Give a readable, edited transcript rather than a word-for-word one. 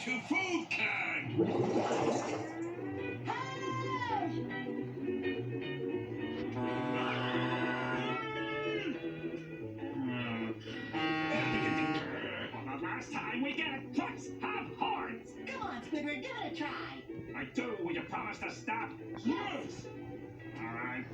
to food can. For the last time, we get it. Trucks have horns. Come on, Squidward, give it a try. I do. Will you promise to stop? Yes. All right.